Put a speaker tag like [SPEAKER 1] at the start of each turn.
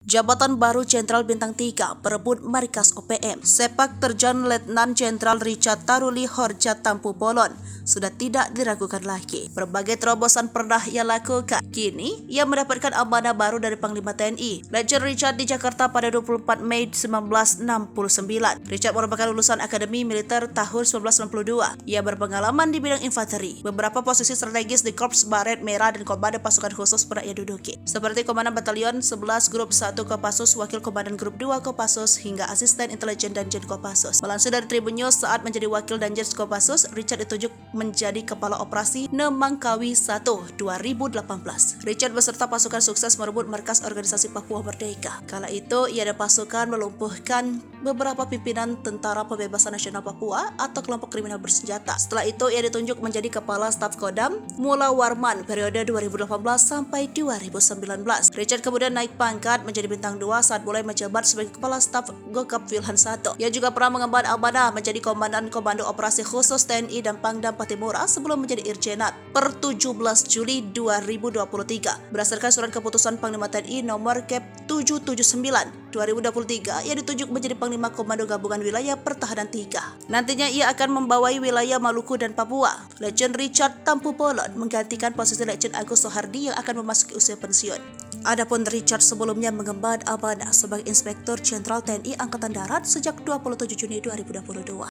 [SPEAKER 1] Jabatan baru Jenderal Bintang 3 berebut markas OPM. Sepak terjang Letnan Jenderal Richard Taruli Horjat Tampu Bolon sudah tidak diragukan lagi. Berbagai terobosan pernah ia lakukan. Kini, ia mendapatkan amanah baru dari Panglima TNI. Letjen Richard di Jakarta pada 24 Mei 1969. Richard merupakan lulusan Akademi Militer tahun 1992. Ia berpengalaman di bidang infanteri. Beberapa posisi strategis di Korps Baret Merah dan Komando Pasukan Khusus pernah ia duduki. Seperti Komandan Batalion 11 Grup 1 Kopassus, Wakil Komandan Grup 2 Kopassus, hingga Asisten Intelijen Danjen Kopassus. Melansir dari Tribun News, saat menjadi Wakil Danjen Kopassus, Richard ditunjuk menjadi Kepala Operasi Nemangkawi 1 2018. Richard beserta pasukan sukses merebut markas organisasi Papua Merdeka. Kala itu, ia dan pasukan melumpuhkan beberapa pimpinan Tentara Pembebasan Nasional Papua atau kelompok kriminal bersenjata. Setelah itu, ia ditunjuk menjadi Kepala Staf Kodam Mula Warman periode 2018 sampai 2019. Richard kemudian naik pangkat menjadi Bintang 2 saat mulai menjabat sebagai Kepala Staf Gokap Wilhan 1. Ia juga pernah mengemban amanah menjadi Komandan Komando Operasi Khusus TNI dan Pangdam Patimura sebelum menjadi Irjenat per 17 Juli 2023. Berdasarkan surat keputusan Panglima TNI nomor Kep 779 2023, ia ditunjuk menjadi Panglima Komando Gabungan Wilayah Pertahanan 3. Nantinya ia akan membawai wilayah Maluku dan Papua. Letjen Richard Tampu Bolon menggantikan posisi Letjen Agus Sohardi yang akan memasuki usia pensiun. Adapun Richard sebelumnya mengemban amanah sebagai Inspektur Jenderal TNI Angkatan Darat sejak 27 Juni 2022.